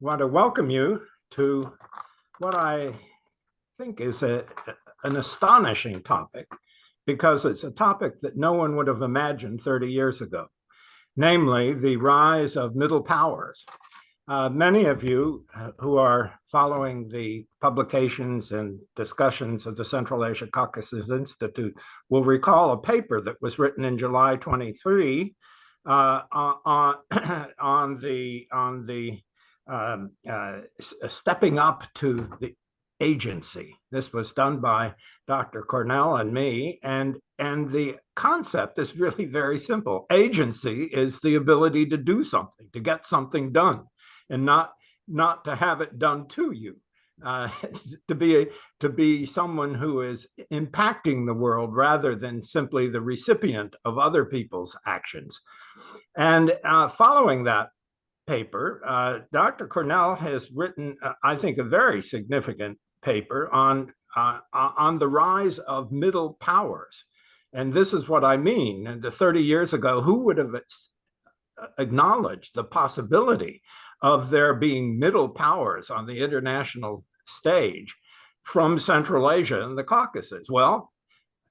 want to welcome you to what I think is an astonishing topic, because it's a topic that no one would have imagined 30 years ago, namely the rise of middle powers. Many of you who are following the publications and discussions of the Central Asia-Caucasus Institute will recall a paper that was written in July 23 on the stepping up to the agency. This was done by Dr. Cornell and me, and the concept is really very simple. Agency is the ability to do something, to get something done, and not to have it done to you. To be someone who is impacting the world rather than simply the recipient of other people's actions. And following that paper, Dr. Cornell has written, I think, a very significant paper on the rise of middle powers. And this is what I mean. And 30 years ago, who would have acknowledged the possibility of there being middle powers on the international stage from Central Asia and the Caucasus? Well,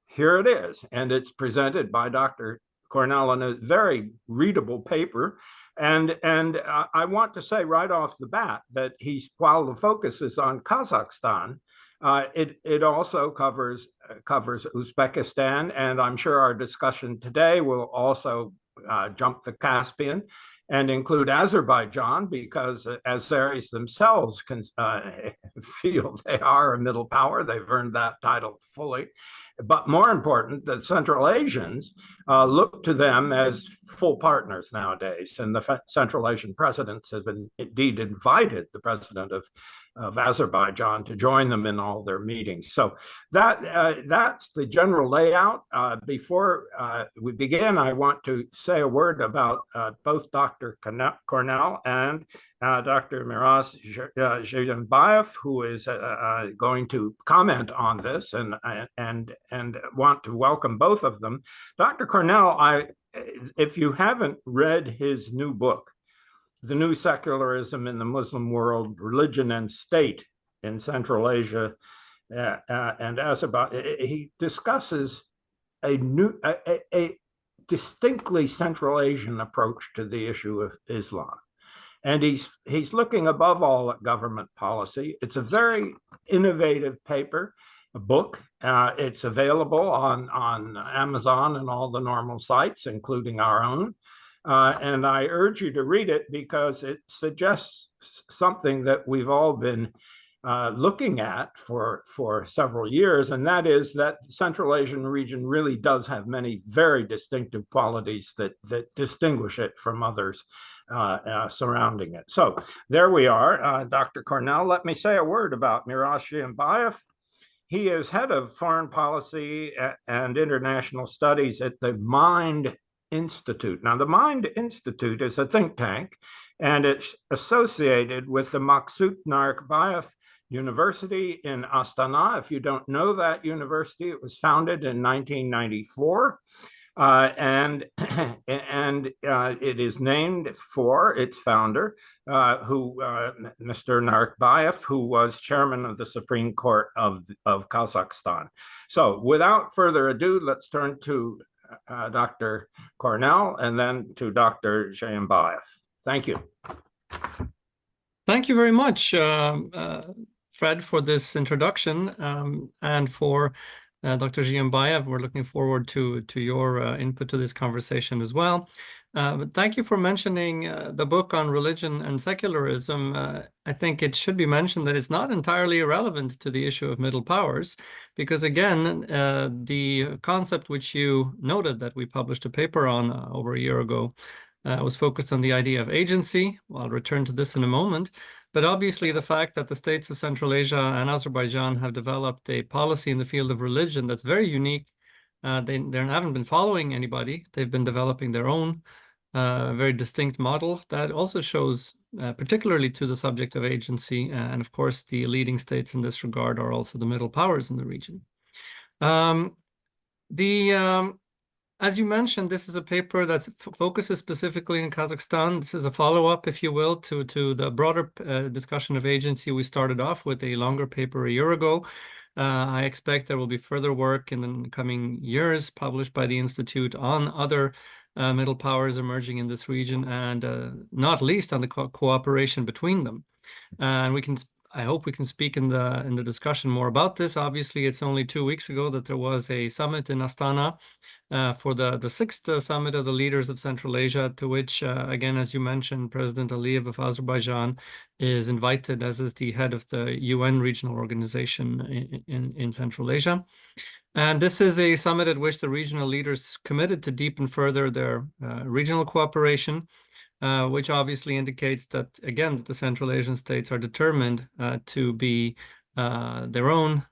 here it is. And it's presented by Dr. Cornell in a very readable paper. And I want to say right off the bat that while the focus is on Kazakhstan, it also covers Uzbekistan, and I'm sure our discussion today will also jump the Caspian and include Azerbaijan, because Azeris themselves can feel they are a middle power. They've earned that title fully. But more important, that Central Asians look to them as full partners nowadays. And the Central Asian presidents have indeed invited the president of Azerbaijan to join them in all their meetings. So that's the general layout. Before we begin, I want to say a word about both Dr. Cornell and Dr. Miras Zhiyenbayev, who is going to comment on this, and want to welcome both of them. Dr. Cornell, if you haven't read his new book, The New Secularism in the Muslim World, Religion and State in Central Asia and Azerbaijan, he discusses a distinctly Central Asian approach to the issue of Islam. And he's looking above all at government policy. It's a very innovative paper, a book. It's available on Amazon and all the normal sites, including our own. And I urge you to read it because it suggests something that we've all been looking at for several years, and that is that the Central Asian region really does have many very distinctive qualities that distinguish it from others surrounding it. So there we are. Dr. Cornell, let me say a word about Miras Zhiyenbayev. He is head of foreign policy and international studies at the Mind Institute. Now, the Mind Institute is a think tank, and it's associated with the Maqsut Narikbayev University in Astana. If you don't know that university, it was founded in 1994. And it is named for its founder, Mr. Narikbayev, who was chairman of the Supreme Court of Kazakhstan. So without further ado, let's turn to Dr. Cornell and then to Dr. Zhiyenbayev. Thank you. Thank you very much, Fred, for this introduction, and for Dr. Zhiyenbayev. We're looking forward to your input to this conversation as well. But thank you for mentioning the book on religion and secularism. I think it should be mentioned that it's not entirely irrelevant to the issue of middle powers, because again, the concept which you noted that we published a paper on over a year ago was focused on the idea of agency. Well, I'll return to this in a moment. But obviously, the fact that the states of Central Asia and Azerbaijan have developed a policy in the field of religion that's very unique. They haven't been following anybody. They've been developing their own very distinct model that also shows, particularly to the subject of agency. And of course, the leading states in this regard are also the middle powers in the region. As you mentioned, this is a paper that focuses specifically in Kazakhstan. This is a follow-up, if you will, to the broader discussion of agency we started off with a longer paper a year ago. I expect there will be further work in the coming years published by the Institute on other middle powers emerging in this region, and not least on the cooperation between them. And I hope we can speak in the discussion more about this. Obviously, it's only 2 weeks ago that there was a summit in Astana for the sixth summit of the leaders of Central Asia, to which, again, as you mentioned, President Aliyev of Azerbaijan is invited, as is the head of the UN regional organization in Central Asia. And this is a summit at which the regional leaders committed to deepen further their regional cooperation, which obviously indicates that, again, that the Central Asian states are determined to be their own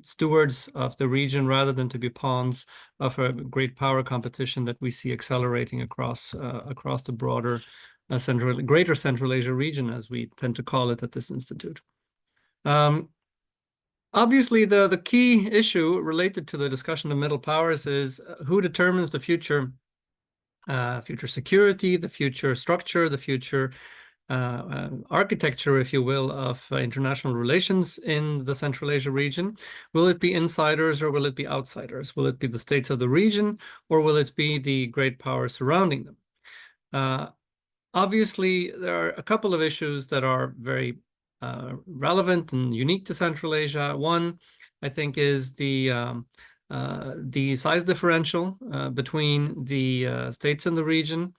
stewards of the region rather than to be pawns of a great power competition that we see accelerating across the broader greater Central Asia region, as we tend to call it at this institute. Obviously, the key issue related to the discussion of middle powers is who determines the future security, the future structure, the future architecture, if you will, of international relations in the Central Asia region. Will it be insiders or will it be outsiders? Will it be the states of the region or will it be the great powers surrounding them? Obviously, there are a couple of issues that are very relevant and unique to Central Asia. One, I think, is the size differential between the states in the region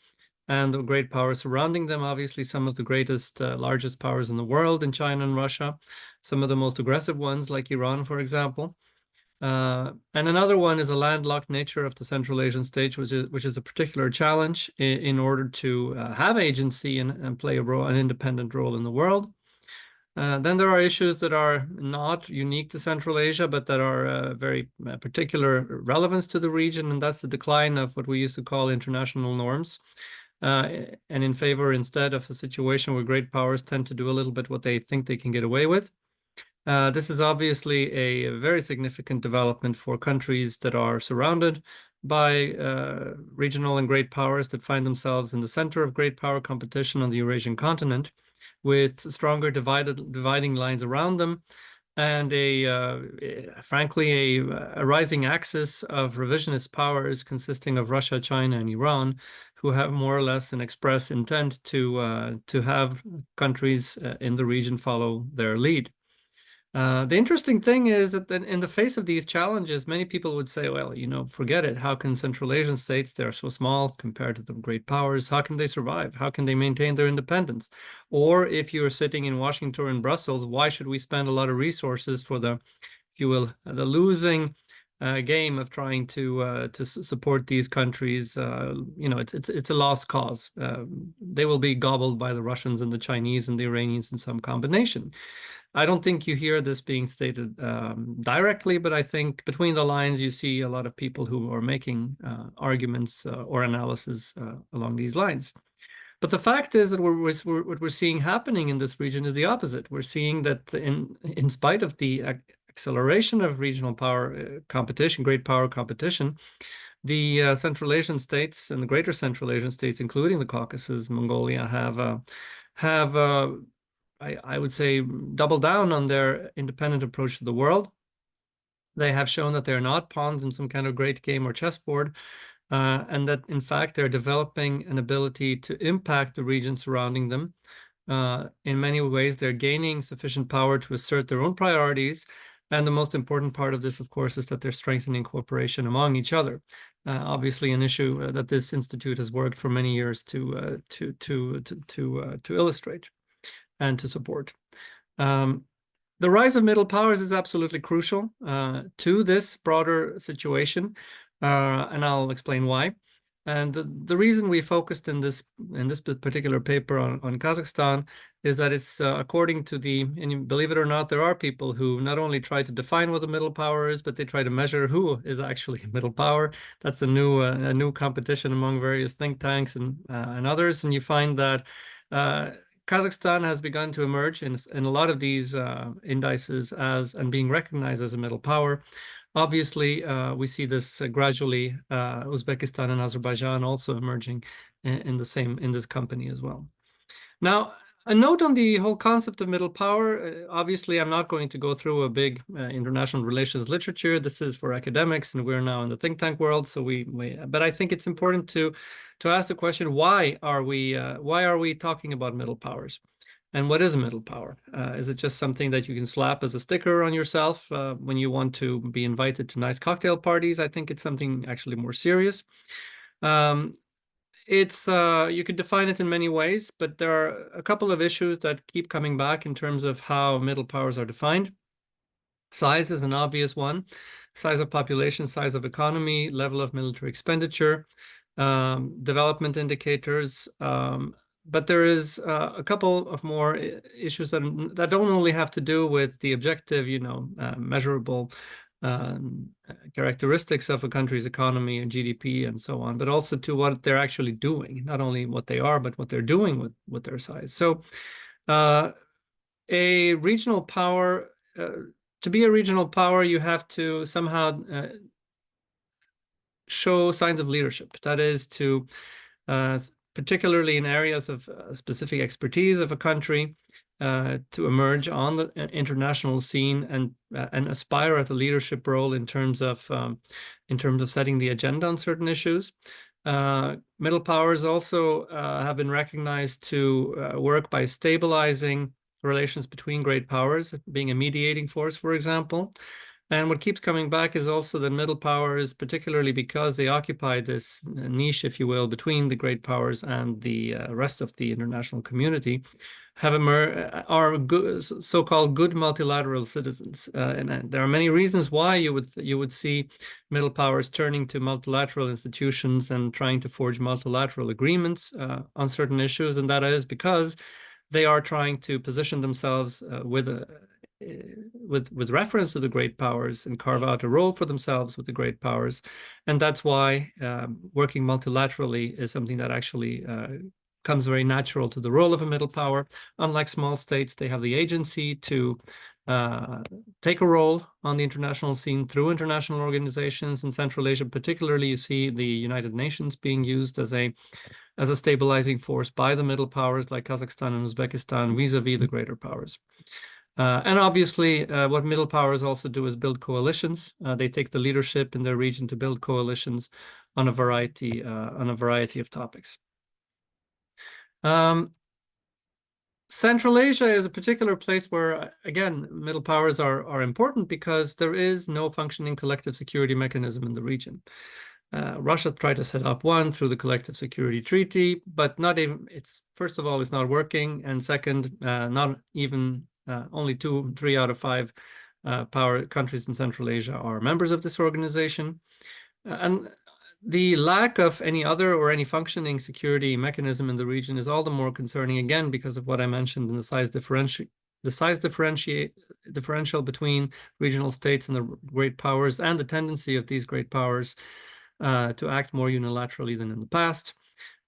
and the great powers surrounding them. Obviously, some of the greatest, largest powers in the world in China and Russia, some of the most aggressive ones like Iran, for example. And another one is the landlocked nature of the Central Asian states, which is a particular challenge in order to have agency and play an independent role in the world. Then there are issues that are not unique to Central Asia, but that are very particular relevance to the region, and that's the decline of what we used to call international norms, and in favor instead of a situation where great powers tend to do a little bit what they think they can get away with. This is obviously a very significant development for countries that are surrounded by regional and great powers that find themselves in the center of great power competition on the Eurasian continent, with stronger dividing lines around them, and frankly, a rising axis of revisionist powers consisting of Russia, China, and Iran, who have more or less an express intent to have countries in the region follow their lead. The interesting thing is that in the face of these challenges, many people would say, well, forget it. How can Central Asian states, they're so small compared to the great powers, how can they survive? How can they maintain their independence? Or if you're sitting in Washington or in Brussels, why should we spend a lot of resources for the, if you will, the losing game of trying to support these countries? It's a lost cause. They will be gobbled by the Russians and the Chinese and the Iranians in some combination. I don't think you hear this being stated directly, but I think between the lines you see a lot of people who are making arguments or analysis along these lines. But the fact is that what we're seeing happening in this region is the opposite. We're seeing that in spite of the acceleration of regional power competition, great power competition, the Central Asian states and the greater Central Asian states, including the Caucasus, Mongolia, have I would say double down on their independent approach to the world. They have shown that they're not pawns in some kind of great game or chessboard, and that in fact they're developing an ability to impact the region surrounding them. In many ways, they're gaining sufficient power to assert their own priorities. And the most important part of this, of course, is that they're strengthening cooperation among each other. Obviously, an issue that this institute has worked for many years to illustrate and to support. The rise of middle powers is absolutely crucial to this broader situation, and I'll explain why. And the reason we focused in this particular paper on Kazakhstan is that it's according to and believe it or not, there are people who not only try to define what a middle power is, but they try to measure who is actually a middle power. That's a new competition among various think tanks and others, and you find that Kazakhstan has begun to emerge in a lot of these indices and being recognized as a middle power. Obviously, we see this gradually, Uzbekistan and Azerbaijan also emerging in this company as well. Now, a note on the whole concept of middle power. Obviously, I'm not going to go through a big international relations literature. This is for academics, and we're now in the think tank world. So but I think it's important to ask the question: why are we talking about middle powers? And what is a middle power? Is it just something that you can slap as a sticker on yourself when you want to be invited to nice cocktail parties? I think it's something actually more serious. You could define it in many ways, but there are a couple of issues that keep coming back in terms of how middle powers are defined. Size is an obvious one. Size of population, size of economy, level of military expenditure, development indicators. But there is a couple of more issues that don't only have to do with the objective, measurable characteristics of a country's economy and GDP and so on, but also to what they're actually doing, not only what they are, but what they're doing with their size. So a regional power, to be a regional power, you have to somehow show signs of leadership. That is to, particularly in areas of specific expertise of a country, to emerge on the international scene and aspire at a leadership role in terms of setting the agenda on certain issues. Middle powers also have been recognized to work by stabilizing relations between great powers, being a mediating force, for example. And what keeps coming back is also that middle powers, particularly because they occupy this niche, if you will, between the great powers and the rest of the international community, are so-called good multilateral citizens. And there are many reasons why you would see middle powers turning to multilateral institutions and trying to forge multilateral agreements on certain issues, and that is because they are trying to position themselves with reference to the great powers and carve out a role for themselves with the great powers. And that's why working multilaterally is something that actually comes very natural to the role of a middle power. Unlike small states, they have the agency to take a role on the international scene through international organizations. In Central Asia, particularly, you see the United Nations being used as a stabilizing force by the middle powers like Kazakhstan and Uzbekistan vis-a-vis the greater powers. And obviously, what middle powers also do is build coalitions. They take the leadership in their region to build coalitions on a variety of topics. Central Asia is a particular place where, again, middle powers are important because there is no functioning collective security mechanism in the region. Russia tried to set up one through the Collective Security Treaty, but first of all, it's not working, and second, not even only 3 out of 5 power countries in Central Asia are members of this organization. And the lack of any other or any functioning security mechanism in the region is all the more concerning, again, because of what I mentioned in the size differential between regional states and the great powers, and the tendency of these great powers to act more unilaterally than in the past.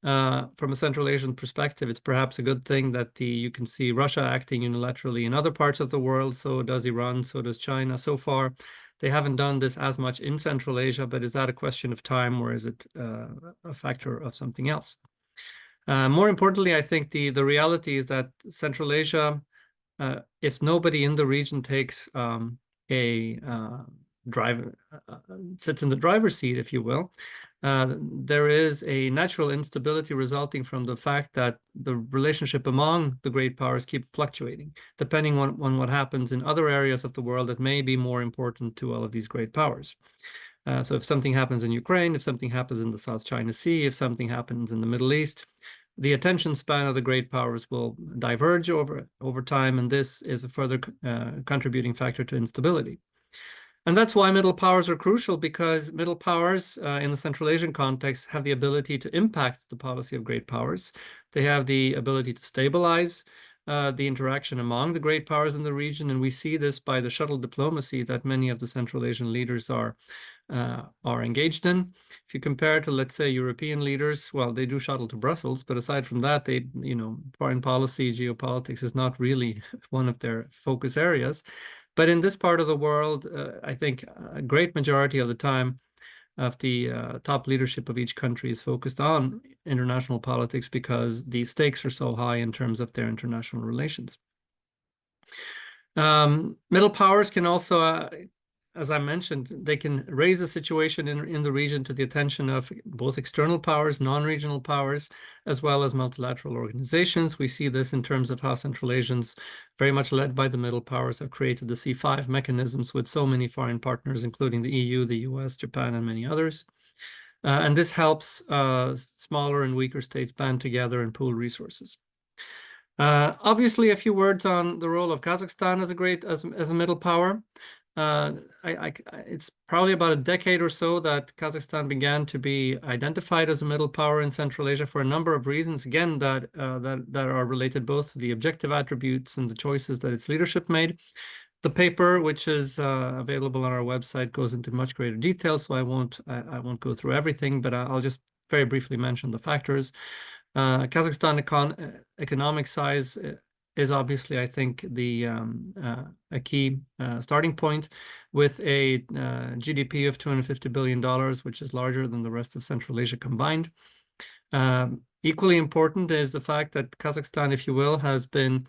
From a Central Asian perspective, it's perhaps a good thing that you can see Russia acting unilaterally in other parts of the world. So does Iran, so does China. So far, they haven't done this as much in Central Asia, but is that a question of time, or is it a factor of something else? More importantly, I think the reality is that Central Asia, if nobody in the region takes sits in the driver's seat, if you will, there is a natural instability resulting from the fact that the relationship among the great powers keep fluctuating, depending on what happens in other areas of the world that may be more important to all of these great powers. So if something happens in Ukraine, if something happens in the South China Sea, if something happens in the Middle East, the attention span of the great powers will diverge over time, and this is a further contributing factor to instability. And that's why middle powers are crucial, because middle powers in the Central Asian context have the ability to impact the policy of great powers. They have the ability to stabilize the interaction among the great powers in the region. And we see this by the shuttle diplomacy that many of the Central Asian leaders are engaged in. If you compare to, let's say, European leaders, well, they do shuttle to Brussels, but aside from that, foreign policy, geopolitics is not really one of their focus areas. But in this part of the world, I think a great majority of the time of the top leadership of each country is focused on international politics because the stakes are so high in terms of their international relations. Middle powers can also, as I mentioned, they can raise the situation in the region to the attention of both external powers, non-regional powers, as well as multilateral organizations. We see this in terms of how Central Asians, very much led by the middle powers, have created the C5 mechanisms with so many foreign partners, including the EU, the US, Japan, and many others. And this helps smaller and weaker states band together and pool resources. Obviously, a few words on the role of Kazakhstan as a middle power. It's probably about a decade or so that Kazakhstan began to be identified as a middle power in Central Asia for a number of reasons, again, that are related both to the objective attributes and the choices that its leadership made. The paper, which is available on our website, goes into much greater detail, so I won't go through everything, but I'll just very briefly mention the factors. Kazakhstan economic size is obviously, I think, a key starting point, with a GDP of $250 billion, which is larger than the rest of Central Asia combined. Equally important is the fact that Kazakhstan, if you will, has been,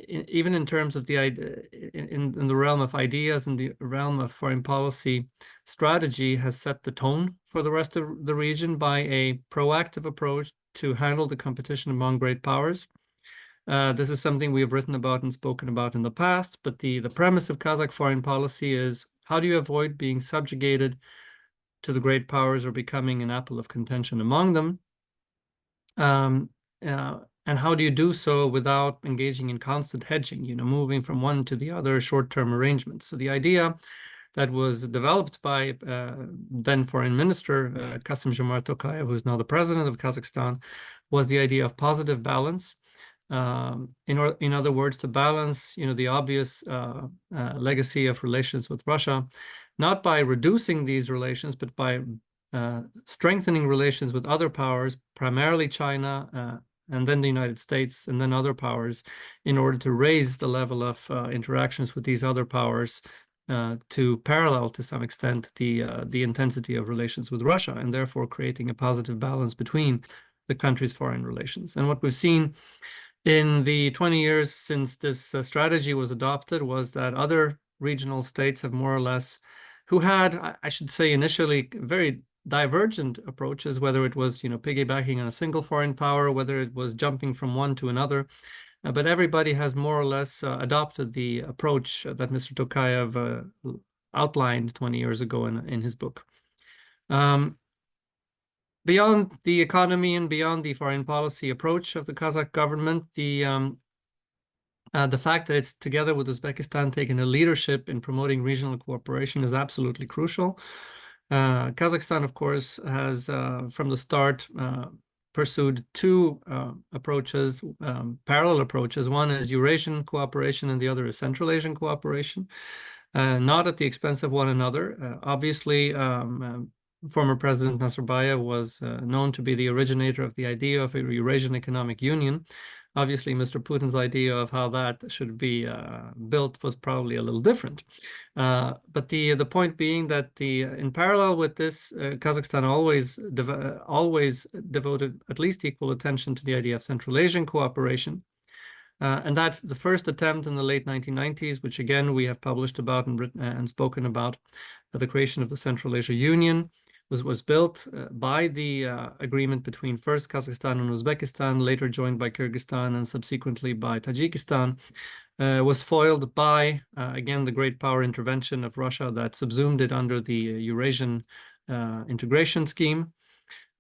even in terms of in the realm of ideas, in the realm of foreign policy strategy, has set the tone for the rest of the region by a proactive approach to handle the competition among great powers. This is something we have written about and spoken about in the past, but the premise of Kazakh foreign policy is, how do you avoid being subjugated to the great powers or becoming an apple of contention among them? And how do you do so without engaging in constant hedging, moving from one to the other, short-term arrangements? So the idea that was developed by then Foreign Minister Kassym-Jomart Tokayev, who's now the president of Kazakhstan, was the idea of positive balance. In other words, to balance, the obvious legacy of relations with Russia, not by reducing these relations, but by strengthening relations with other powers, primarily China, and then the United States, and then other powers, in order to raise the level of interactions with these other powers to parallel, to some extent, the intensity of relations with Russia, and therefore creating a positive balance between the country's foreign relations. And what we've seen in the 20 years since this strategy was adopted was that other regional states have more or less, who had, I should say, initially very divergent approaches, whether it was, piggybacking on a single foreign power, whether it was jumping from one to another, but everybody has more or less adopted the approach that Mr. Tokayev outlined 20 years ago in his book. Beyond the economy and beyond the foreign policy approach of the Kazakh government, the fact that it's, together with Uzbekistan, taken a leadership in promoting regional cooperation is absolutely crucial. Kazakhstan, of course, has from the start pursued two approaches, parallel approaches. One is Eurasian cooperation and the other is Central Asian cooperation, not at the expense of one another. Obviously, former President Nazarbayev was known to be the originator of the idea of a Eurasian Economic Union. Obviously, Mr. Putin's idea of how that should be built was probably a little different. But the point being that in parallel with this, Kazakhstan always devoted at least equal attention to the idea of Central Asian cooperation. And that the first attempt in the late 1990s, which again we have published about and written and spoken about, the creation of the Central Asia Union, was built by the agreement between first Kazakhstan and Uzbekistan, later joined by Kyrgyzstan and subsequently by Tajikistan, was foiled by, again, the great power intervention of Russia that subsumed it under the Eurasian integration scheme.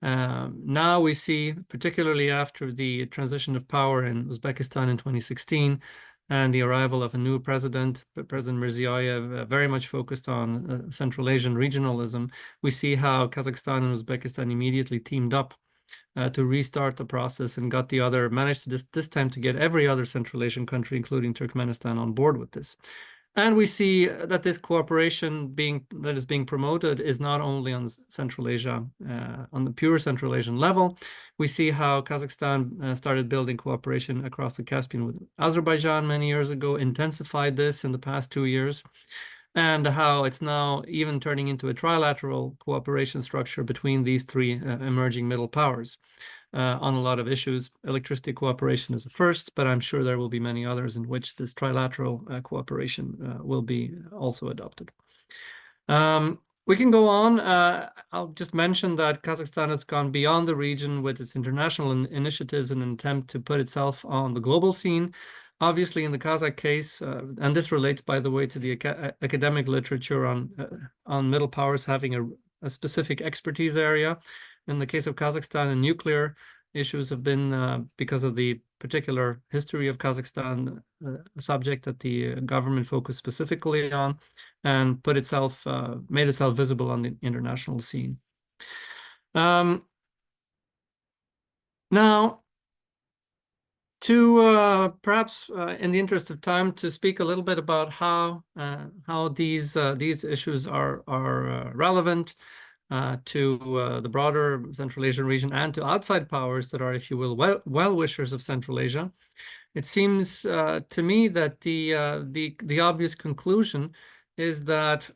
Now we see, particularly after the transition of power in Uzbekistan in 2016, and the arrival of a new president, President Mirziyoyev, very much focused on Central Asian regionalism, we see how Kazakhstan and Uzbekistan immediately teamed up to restart the process and managed this time to get every other Central Asian country, including Turkmenistan, on board with this. And we see that this cooperation that is being promoted is not only on Central Asia, on the pure Central Asian level. We see how Kazakhstan started building cooperation across the Caspian with Azerbaijan many years ago, intensified this in the past 2 years, and how it's now even turning into a trilateral cooperation structure between these three emerging middle powers. On a lot of issues. Electricity cooperation is a first, but I'm sure there will be many others in which this trilateral cooperation will be also adopted. We can go on. I'll just mention that Kazakhstan has gone beyond the region with its international initiatives in an attempt to put itself on the global scene. Obviously, in the Kazakh case, and this relates, by the way, to the academic literature on middle powers having a specific expertise area. In the case of Kazakhstan, and nuclear issues have been, because of the particular history of Kazakhstan, a subject that the government focused specifically on and made itself visible on the international scene. Now, to perhaps, in the interest of time, to speak a little bit about how these issues are relevant to the broader Central Asian region and to outside powers that are, if you will, well-wishers of Central Asia. It seems to me that the obvious conclusion is that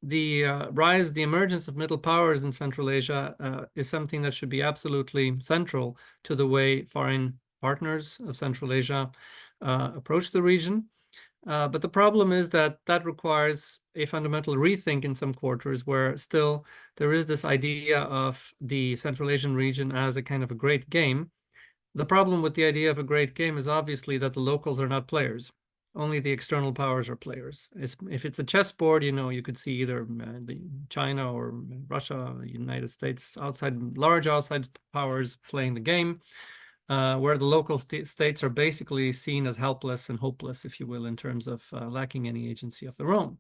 the emergence of middle powers in Central Asia is something that should be absolutely central to the way foreign partners of Central Asia approach the region. But the problem is that requires a fundamental rethink in some quarters, where still there is this idea of the Central Asian region as a kind of a great game. The problem with the idea of a great game is obviously that the locals are not players. Only the external powers are players. If it's a chessboard, you could see either China or Russia, United States, large outside powers playing the game. Where the local states are basically seen as helpless and hopeless, if you will, in terms of lacking any agency of their own.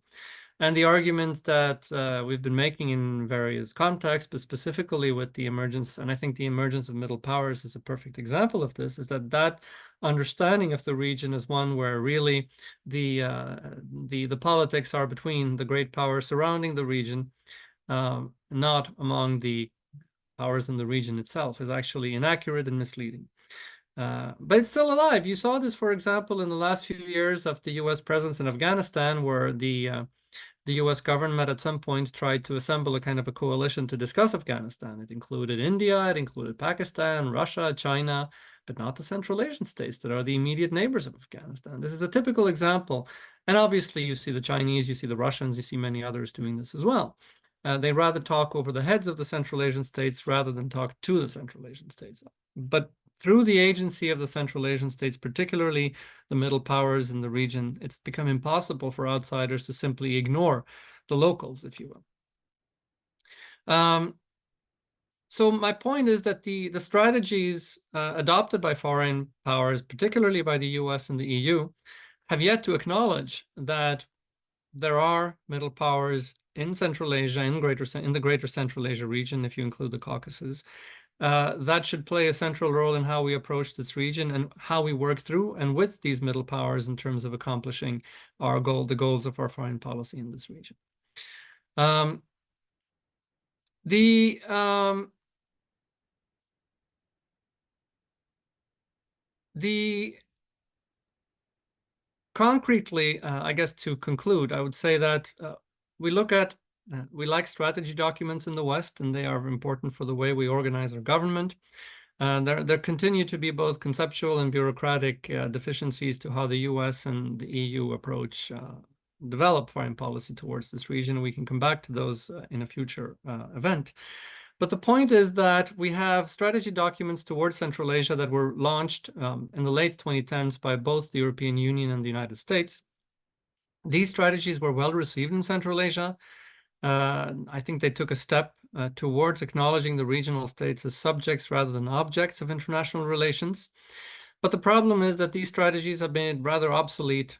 And the argument that we've been making in various contexts, but specifically with the emergence, and I think the emergence of middle powers is a perfect example of this, is that understanding of the region is one where really the politics are between the great powers surrounding the region, not among the powers in the region itself, is actually inaccurate and misleading. But it's still alive. You saw this, for example, in the last few years of the U.S. presence in Afghanistan, where the U.S. government at some point tried to assemble a kind of a coalition to discuss Afghanistan. It included India, it included Pakistan, Russia, China, but not the Central Asian states that are the immediate neighbors of Afghanistan. This is a typical example. And obviously, you see the Chinese, you see the Russians, you see many others doing this as well. They rather talk over the heads of the Central Asian states rather than talk to the Central Asian states. But through the agency of the Central Asian states, particularly the middle powers in the region, it's become impossible for outsiders to simply ignore the locals, if you will. So my point is that the strategies adopted by foreign powers, particularly by the US and the EU, have yet to acknowledge that there are middle powers in Central Asia, in the greater Central Asia region, if you include the Caucasus, that should play a central role in how we approach this region and how we work through and with these middle powers in terms of accomplishing the goals of our foreign policy in this region. Concretely, I guess to conclude, I would say that we like strategy documents in the West, and they are important for the way we organize our government. There continue to be both conceptual and bureaucratic deficiencies to how the US and the EU develop foreign policy towards this region. We can come back to those in a future event. But the point is that we have strategy documents towards Central Asia that were launched in the late 2010s by both the European Union and the United States. These strategies were well received in Central Asia. I think they took a step towards acknowledging the regional states as subjects rather than objects of international relations. But the problem is that these strategies have been made rather obsolete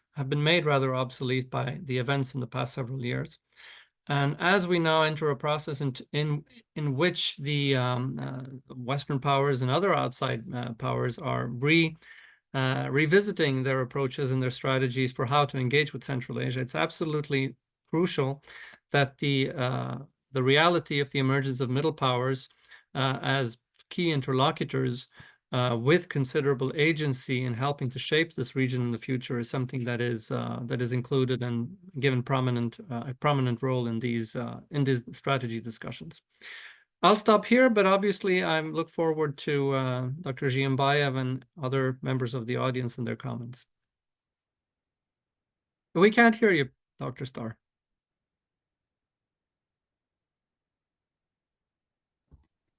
by the events in the past several years. And as we now enter a process in which the Western powers and other outside powers are revisiting their approaches and their strategies for how to engage with Central Asia. It's absolutely crucial that the reality of the emergence of middle powers as key interlocutors with considerable agency in helping to shape this region in the future is something that is included and given a prominent role in these strategy discussions. I'll stop here, but obviously I look forward to Dr. Zhiyenbayev and other members of the audience and their comments. We can't hear you, Dr. Starr.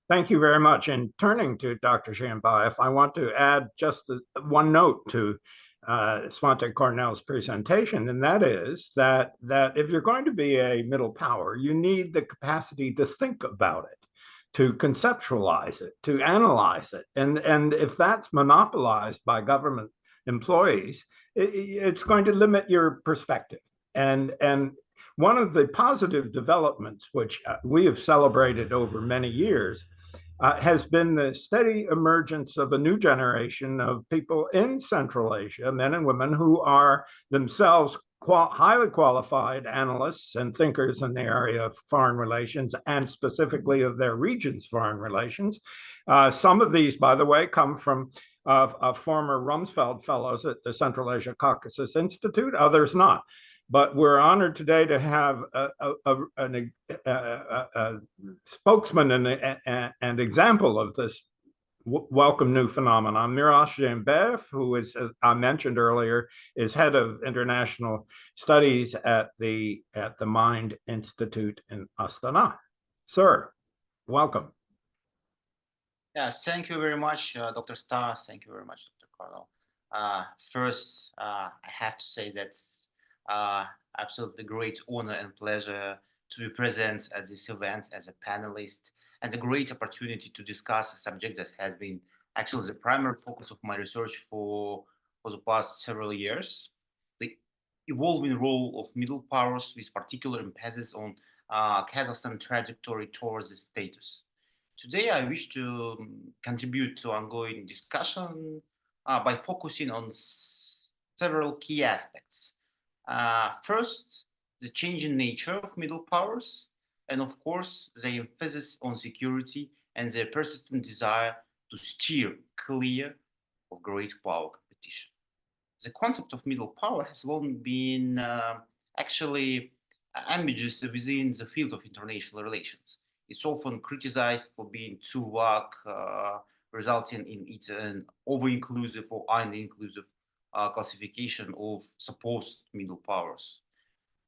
Thank you very much. And turning to Dr. Zhiyenbayev, I want to add just one note to Svante Cornell's presentation, and that is that if you're going to be a middle power, you need the capacity to think about it, to conceptualize it, to analyze it. And if that's monopolized by government employees, it's going to limit your perspective. And one of the positive developments, which we have celebrated over many years, has been the steady emergence of a new generation of people in Central Asia, men and women who are themselves highly qualified analysts and thinkers in the area of foreign relations, and specifically of their region's foreign relations. Some of these, by the way, come from former Rumsfeld fellows at the Central Asia-Caucasus Institute, others not. But we're honored today to have a spokesman and example of this welcome new phenomenon. Miras Zhiyenbayev, who is, as I mentioned earlier, is head of international studies at the Mind Institute in Astana. Sir, welcome. Yes, thank you very much, Dr. Starr. Thank you very much, Dr. Cornell. First, I have to say that's absolutely great honor and pleasure to be present at this event as a panelist, and a great opportunity to discuss a subject that has been actually the primary focus of my research for the past several years: the evolving role of middle powers, with particular emphasis on Kazakhstan trajectory towards this status. Today, I wish to contribute to ongoing discussion by focusing on several key aspects. First, the changing nature of middle powers, and of course, the emphasis on security and their persistent desire to steer clear of great power competition. The concept of middle power has long been actually ambiguous within the field of international relations. It's often criticized for being too vague, resulting in its an over-inclusive or under-inclusive classification of supposed middle powers.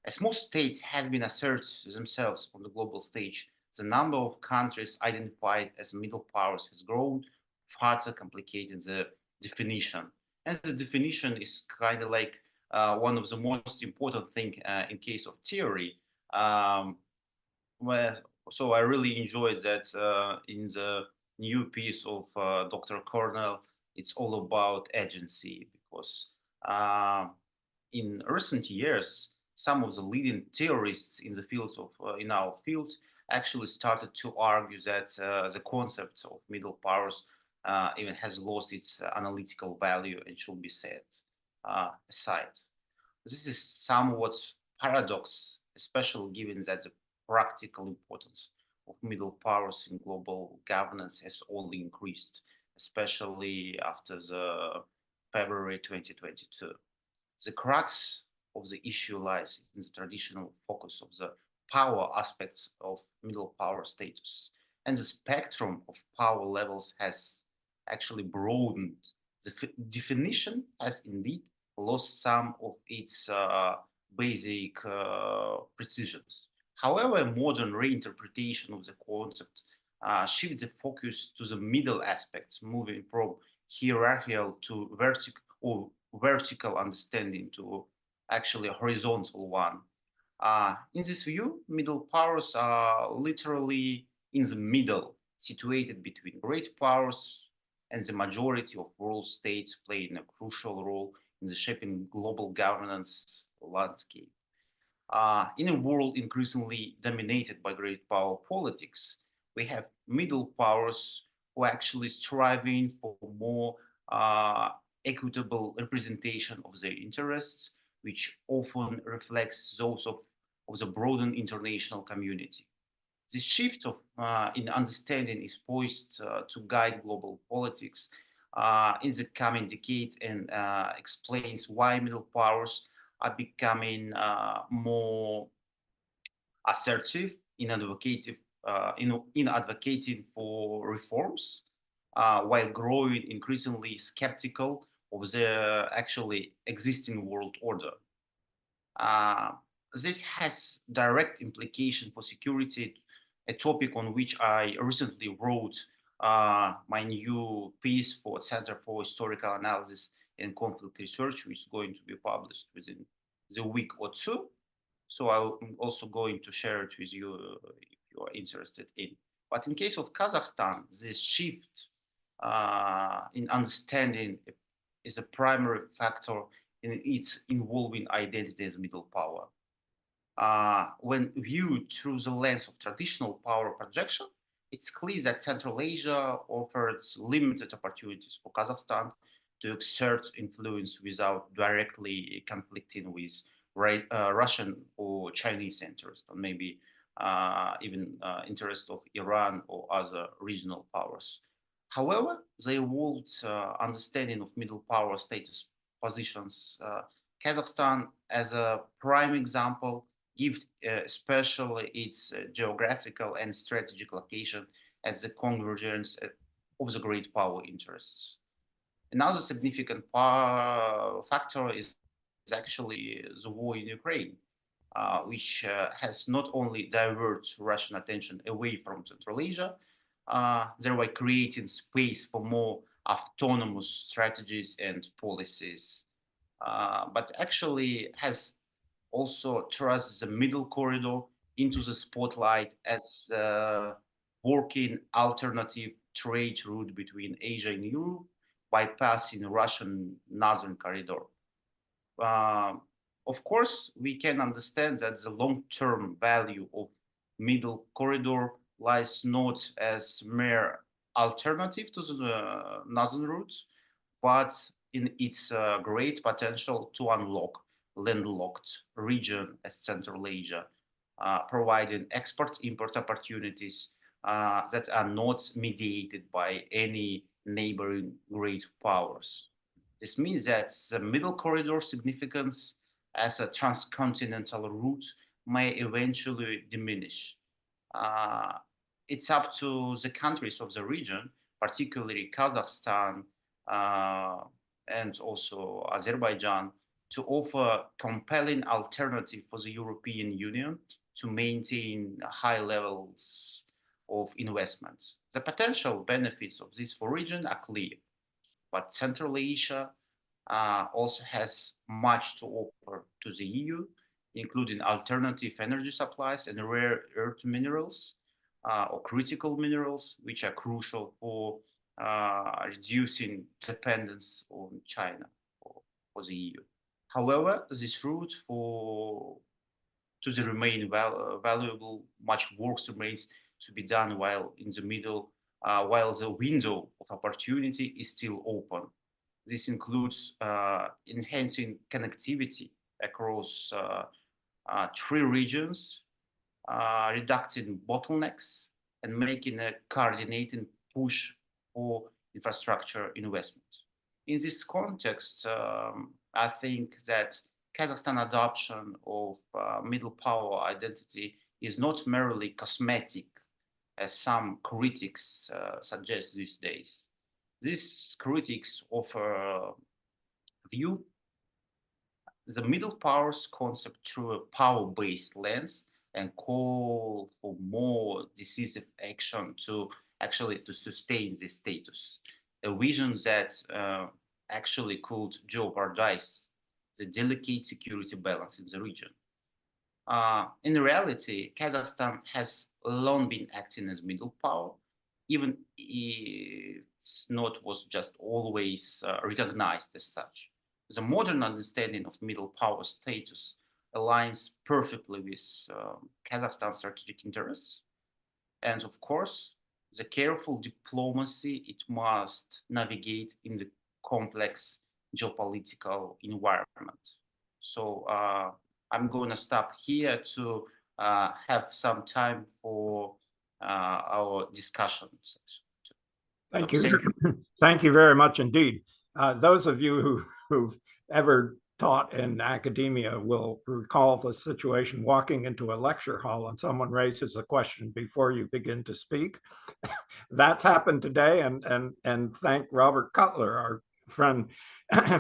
As most states have been asserted themselves on the global stage, the number of countries identified as middle powers has grown, further complicating the definition. And the definition is kind of like one of the most important things in case of theory. So I really enjoy that in the new piece of Dr. Cornell, it's all about agency, because in recent years, some of the leading theorists in the fields of in our fields actually started to argue that the concept of middle powers even has lost its analytical value and should be set aside. This is somewhat paradox, especially given that the practical importance of middle powers in global governance has only increased, especially after the February 2022. The crux of the issue lies in the traditional focus of the power aspects of middle power status, and the spectrum of power levels has actually broadened. The definition has indeed lost some of its basic precisions. However, a modern reinterpretation of the concept shifts the focus to the middle aspects, moving from hierarchical to vertical understanding to actually a horizontal one. In this view, middle powers are literally in the middle, situated between great powers and the majority of world states, playing a crucial role in the shaping global governance landscape. In a world increasingly dominated by great power politics, we have middle powers who are actually striving for more equitable representation of their interests, which often reflects those of the broader international community. This shift in understanding is poised to guide global politics in the coming decade and explains why middle powers are becoming more assertive in advocating for reforms, while growing increasingly skeptical of the actually existing world order. Uh, this has direct implication for security, a topic on which I recently wrote my new piece for Center for Historical Analysis and Conflict Research, which is going to be published within the week or two. So I'm also going to share it with you if you are interested in. But in case of Kazakhstan, this shift in understanding is a primary factor in its evolving identity as middle power. When viewed through the lens of traditional power projection, it's clear that Central Asia offers limited opportunities for Kazakhstan to exert influence without directly conflicting with Russian or Chinese interests, or maybe even interest of Iran or other regional powers. However, the evolved understanding of middle power status positions Kazakhstan as a prime example, given especially its geographical and strategic location at the convergence of the great power interests. Another significant factor is actually the war in Ukraine, which has not only diverted Russian attention away from Central Asia, thereby creating space for more autonomous strategies and policies, but actually has also thrust the middle corridor into the spotlight as a working alternative trade route between Asia and Europe, bypassing the Russian northern corridor. Of course, we can understand that the long-term value of middle corridor lies not as mere alternative to the northern route, but in its great potential to unlock landlocked region as Central Asia, providing export-import opportunities that are not mediated by any neighboring great powers. This means that the middle corridor significance as a transcontinental route may eventually diminish. Uh, it's up to the countries of the region, particularly Kazakhstan and also Azerbaijan, to offer compelling alternative for the European Union to maintain high levels of investments. The potential benefits of this for region are clear, but Central Asia also has much to offer to the EU, including alternative energy supplies and rare earth minerals or critical minerals, which are crucial for reducing dependence on China for the EU. However, this route to the remain valuable, much work remains to be done while in the middle, while the window of opportunity is still open. This includes enhancing connectivity across three regions, reducing bottlenecks, and making a coordinating push for infrastructure investment. In this context, I think that Kazakhstan adoption of middle power identity is not merely cosmetic, as some critics suggest these days. These critics offer view the middle powers concept through a power-based lens and call for more decisive action to sustain this status. A vision that actually could jeopardize the delicate security balance in the region. In reality, Kazakhstan has long been acting as middle power, even if it's not was just always recognized as such. The modern understanding of middle power status aligns perfectly with Kazakhstan's strategic interests. And of course, the careful diplomacy it must navigate in the complex geopolitical environment. So I'm going to stop here to have some time for our discussion session. Thank you. Thank you very much indeed. Those of you who've ever taught in academia will recall the situation walking into a lecture hall and someone raises a question before you begin to speak. That's happened today, and thank Robert Cutler, our friend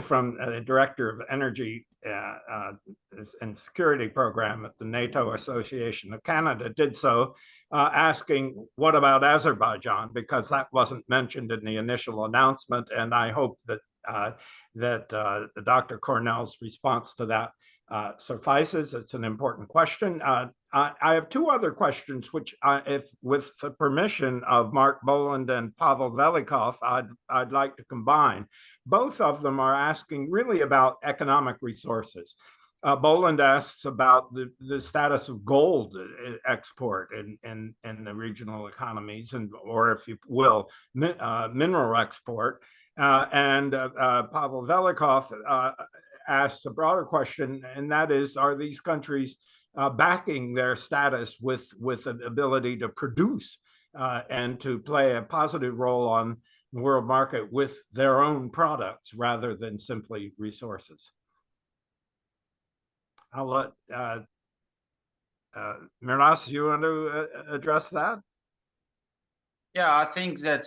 from the Director of Energy and Security Program at the NATO Association of Canada, did so, asking, what about Azerbaijan? Because that wasn't mentioned in the initial announcement, and I hope that Dr. Cornell's response to that suffices. It's an important question. I have two other questions, which, if with the permission of Mark Boland and Pavel Velikov, I'd like to combine. Both of them are asking really about economic resources. Boland asks about the status of gold export in the regional economies, or if you will, mineral export. And Pavel Velikov asks a broader question, and that is, are these countries backing their status with an ability to produce and to play a positive role on the world market with their own products rather than simply resources? I'll let Miras, you want to address that? Yeah, I think that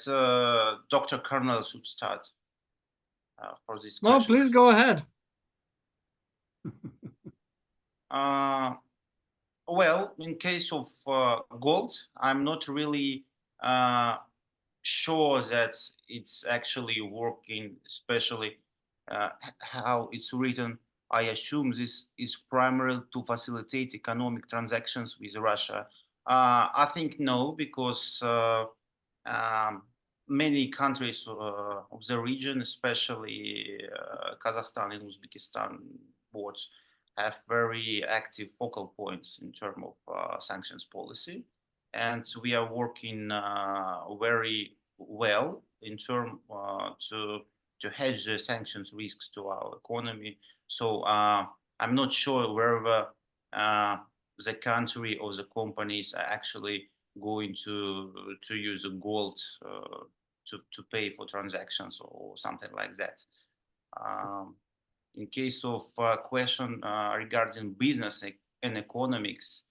Dr. Cornell should start for this question. Well, please go ahead. Well, in case of gold, I'm not really sure that it's actually working, especially how it's written. I assume this is primarily to facilitate economic transactions with Russia. I think no, because many countries of the region, especially Kazakhstan and Uzbekistan boards, have very active focal points in terms of sanctions policy. And we are working very well in terms to hedge the sanctions risks to our economy. So I'm not sure whether the country or the companies are actually going to use gold to pay for transactions or something like that. In case of question regarding business and economics,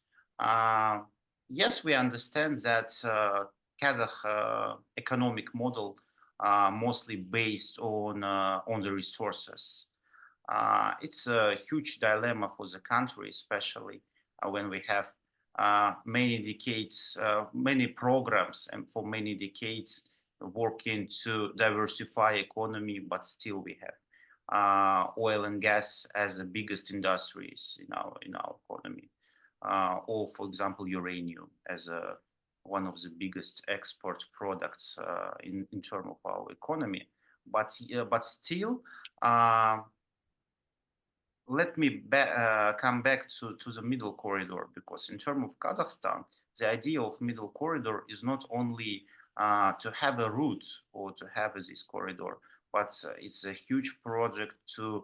yes, we understand that Kazakh economic model mostly based on the resources. It's a huge dilemma for the country, especially when we have many decades, many programs, and for many decades working to diversify economy, but still we have oil and gas as the biggest industries in our economy, or for example uranium as one of the biggest export products in terms of our economy. But still, let me come back to the middle corridor, because in terms of Kazakhstan, the idea of middle corridor is not only to have a route or to have this corridor, but it's a huge project to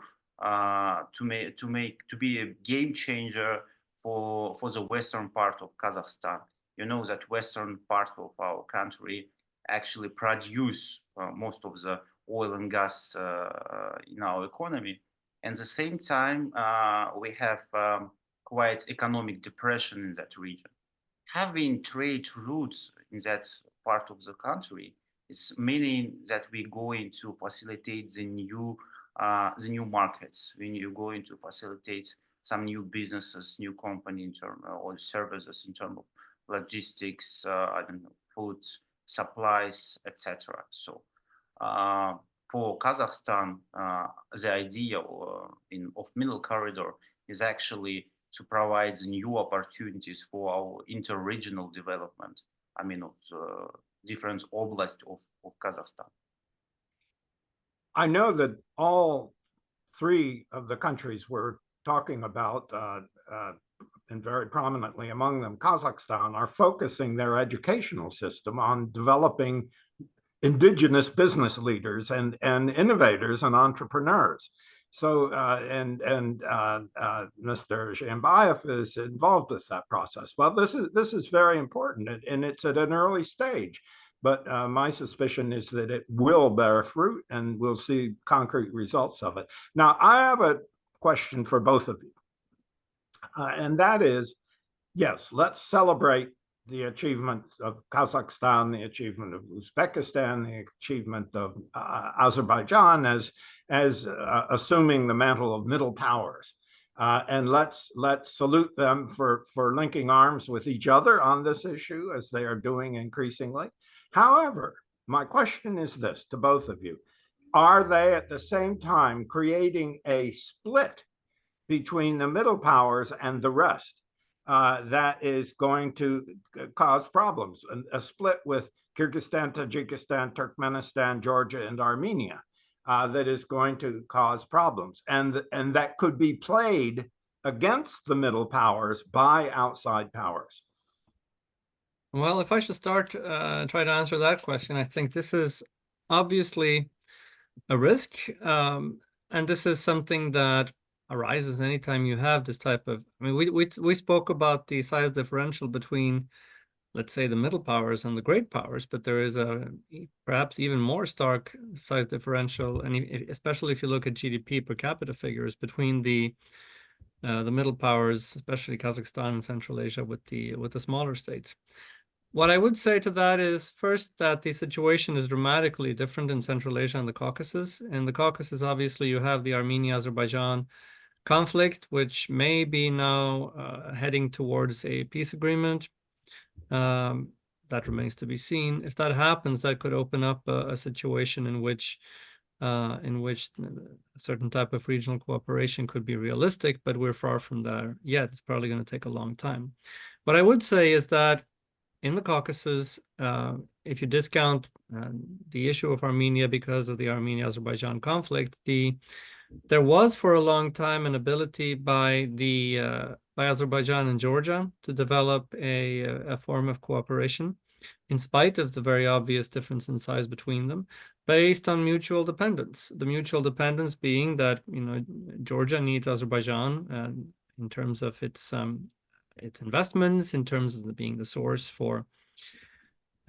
be a game changer for the western part of Kazakhstan. You know that western part of our country actually produce most of the oil and gas in our economy. And at the same time, we have quite economic depression in that region. Having trade routes in that part of the country is meaning that we're going to facilitate the new markets. We're going to facilitate some new businesses, new company in terms or services in terms of logistics, I don't know, food, supplies, etc. So for Kazakhstan, the idea of middle corridor is actually to provide new opportunities for our inter-regional development. I mean, of different oblasts of Kazakhstan. I know that all three of the countries we're talking about, and very prominently among them Kazakhstan, are focusing their educational system on developing indigenous business leaders and innovators and entrepreneurs. So, Mr. Zhiyenbayev is involved with that process. Well, this is very important, and it's at an early stage. But my suspicion is that it will bear fruit, and we'll see concrete results of it. Now, I have a question for both of you, and that is, yes, let's celebrate the achievement of Kazakhstan, the achievement of Uzbekistan, the achievement of Azerbaijan as assuming the mantle of middle powers. And let's salute them for linking arms with each other on this issue, as they are doing increasingly. However, my question is this to both of you. Are they at the same time creating a split between the middle powers and the rest that is going to cause problems? A split with Kyrgyzstan, Tajikistan, Turkmenistan, Georgia, and Armenia that is going to cause problems, and that could be played against the middle powers by outside powers. Well, if I should start, try to answer that question, I think this is obviously a risk, and this is something that arises anytime you have this type of, I mean, we spoke about the size differential between, let's say, the middle powers and the great powers, but there is a perhaps even more stark size differential, and especially if you look at GDP per capita figures between the middle powers, especially Kazakhstan and Central Asia, with the smaller states. What I would say to that is, first, that the situation is dramatically different in Central Asia and the Caucasus. In the Caucasus, obviously, you have the Armenia-Azerbaijan conflict, which may be now heading towards a peace agreement. That remains to be seen. If that happens, that could open up a situation in which a certain type of regional cooperation could be realistic, but we're far from there yet. It's probably going to take a long time. What I would say is that in the Caucasus, if you discount the issue of Armenia because of the Armenia-Azerbaijan conflict, there was for a long time an ability by Azerbaijan and Georgia to develop a form of cooperation, in spite of the very obvious difference in size between them, based on mutual dependence. The mutual dependence being that, you know, Georgia needs Azerbaijan in terms of its investments, in terms of being the source for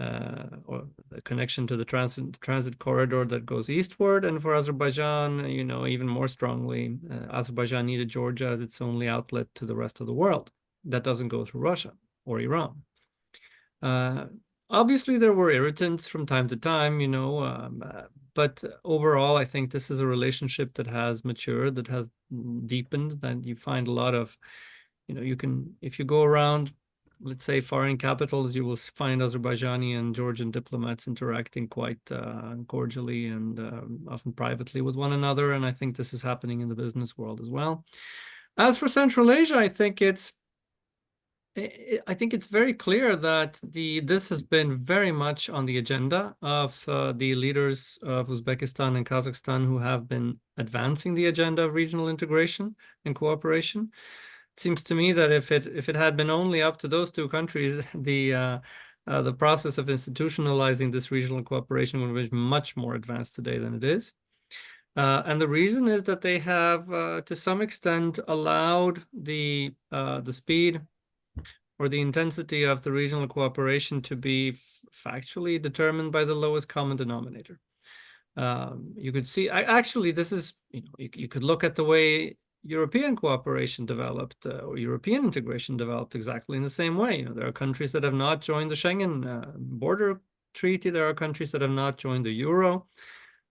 or the connection to the transit corridor that goes eastward, and for Azerbaijan, you know, even more strongly, Azerbaijan needed Georgia as its only outlet to the rest of the world that doesn't go through Russia or Iran. Obviously, there were irritants from time to time, you know, but overall, I think this is a relationship that has matured, that has deepened, and you find a lot of, you know, if you go around, let's say, foreign capitals, you will find Azerbaijani and Georgian diplomats interacting quite cordially and often privately with one another. And I think this is happening in the business world as well. As for Central Asia, I think it's very clear that this has been very much on the agenda of the leaders of Uzbekistan and Kazakhstan, who have been advancing the agenda of regional integration and cooperation. It seems to me that if it had been only up to those two countries, the process of institutionalizing this regional cooperation would be much more advanced today than it is. And the reason is that they have, to some extent, allowed the speed or the intensity of the regional cooperation to be factually determined by the lowest common denominator. You could see, actually, this is, you know, you could look at the way European cooperation developed or European integration developed exactly in the same way. You know, there are countries that have not joined the Schengen border treaty. There are countries that have not joined the euro.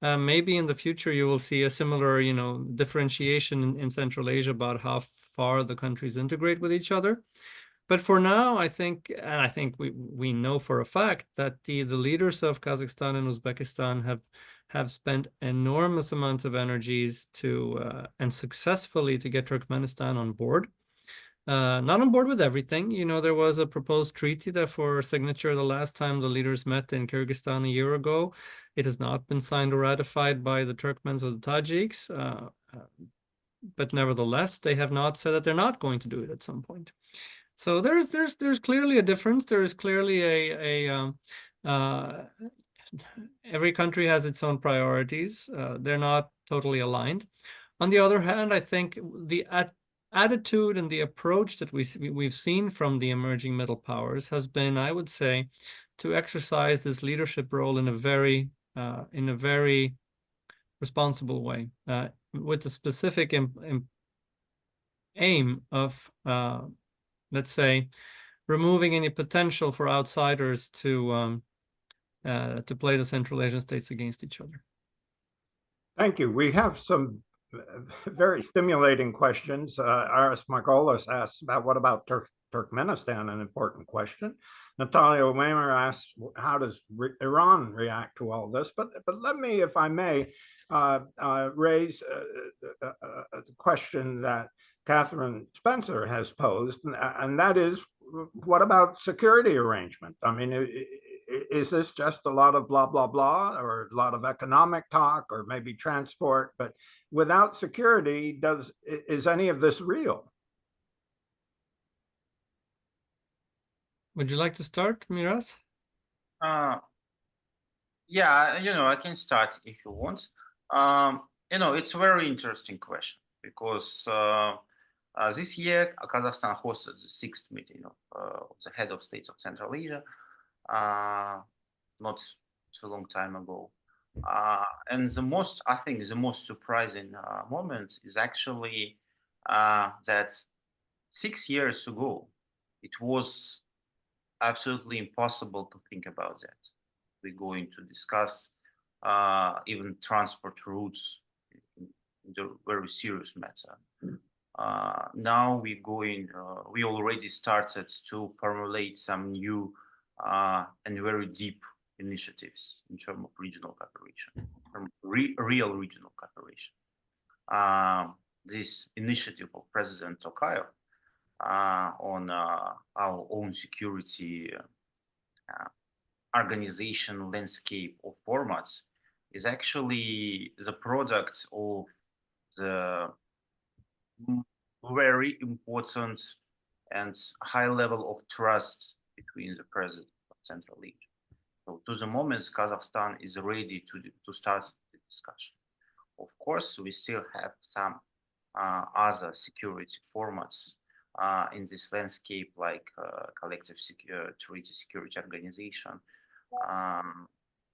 Maybe in the future you will see a similar, you know, differentiation in Central Asia about how far the countries integrate with each other. But for now, I think we know for a fact that the leaders of Kazakhstan and Uzbekistan have spent enormous amounts of energies to and successfully to get Turkmenistan on board. Not on board with everything. You know, there was a proposed treaty that for signature the last time the leaders met in Kyrgyzstan a year ago. It has not been signed or ratified by the Turkmens or the Tajiks. But nevertheless, they have not said that they're not going to do it at some point. So there's clearly a difference. There is clearly every country has its own priorities. They're not totally aligned. On the other hand, I think the attitude and the approach that we've seen from the emerging middle powers has been, I would say, to exercise this leadership role in a very responsible way, with the specific aim of, let's say, removing any potential for outsiders to play the Central Asian states against each other. Thank you. We have some very stimulating questions. Aris Margolis asks about what about Turkmenistan, an important question. Natalia Weimer asks, how does Iran react to all this? But let me, if I may, raise a question that Catherine Spencer has posed, and that is, what about security arrangement? I mean, is this just a lot of blah, blah, blah, or a lot of economic talk, or maybe transport? But without security, is any of this real? Would you like to start, Miras? Yeah, I can start if you want. It's a very interesting question because this year Kazakhstan hosted the 6th meeting of the head of states of Central Asia, not too long time ago. And I think the most surprising moment is actually that 6 years ago, it was absolutely impossible to think about that. We're going to discuss even transport routes in the very serious matter. Now we already started to formulate some new and very deep initiatives in terms of regional cooperation, in terms of real regional cooperation. This initiative of President Tokayev on our own security organization landscape of formats is actually the product of the very important and high level of trust between the president of Central Asia. So to the moment, Kazakhstan is ready to start the discussion. Of course, we still have some other security formats in this landscape, like collective treaty security organization.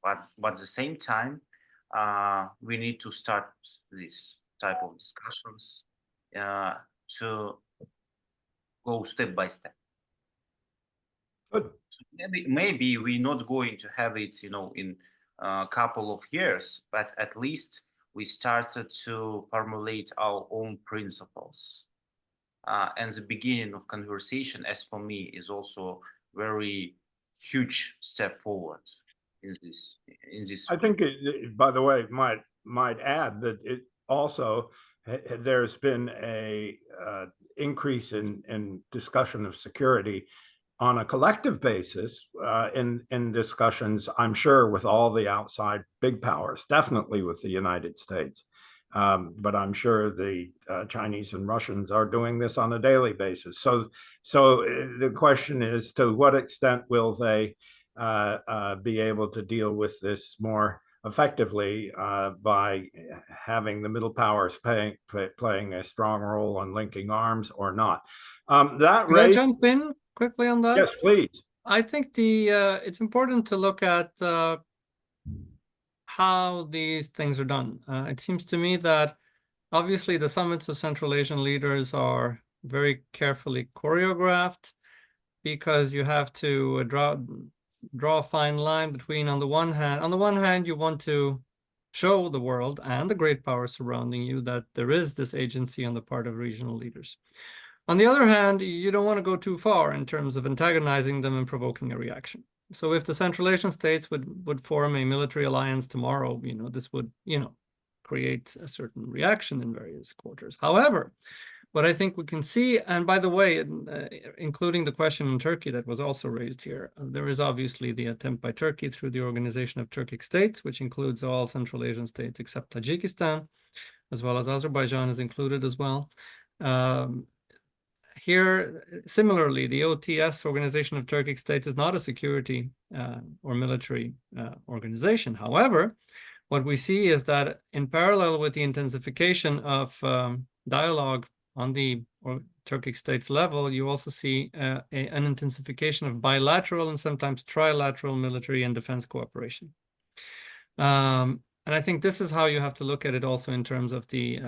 But at the same time, we need to start this type of discussions to go step by step. Good. Maybe we're not going to have it, in a couple of years, but at least we started to formulate our own principles. And the beginning of conversation, as for me, is also very huge step forward in this. I think, by the way, might add that it also there's been a increase in discussion of security on a collective basis in discussions, I'm sure, with all the outside big powers, definitely with the United States. But I'm sure the Chinese and Russians are doing this on a daily basis. So the question is, to what extent will they be able to deal with this more effectively by having the middle powers playing a strong role on linking arms or not? Can I jump in quickly on that? Yes, please. I think it's important to look at how these things are done. It seems to me that obviously the summits of Central Asian leaders are very carefully choreographed, because you have to draw a fine line between, on the one hand, you want to show the world and the great powers surrounding you that there is this agency on the part of regional leaders. On the other hand, you don't want to go too far in terms of antagonizing them and provoking a reaction. So if the Central Asian states would form a military alliance tomorrow, this would, create a certain reaction in various quarters. However, what I think we can see, and by the way, including the question in Turkey that was also raised here, there is obviously the attempt by Turkey through the Organization of Turkic States, which includes all Central Asian states except Tajikistan, as well as Azerbaijan is included as well. here, similarly, the OTS, Organization of Turkic States, is not a security or military organization. However, what we see is that in parallel with the intensification of dialogue on the Turkic states level, you also see an intensification of bilateral and sometimes trilateral military and defense cooperation. And I think this is how you have to look at it also in terms of the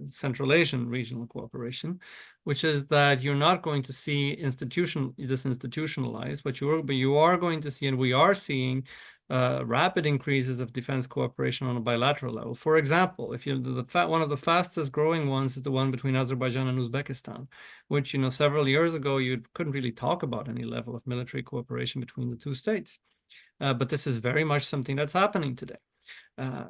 Central Asian regional cooperation, which is that you're not going to see this institutionalized, but you are going to see, and we are seeing, rapid increases of defense cooperation on a bilateral level. For example, if one of the fastest growing ones is the one between Azerbaijan and Uzbekistan, which, several years ago you couldn't really talk about any level of military cooperation between the two states. But this is very much something that's happening today.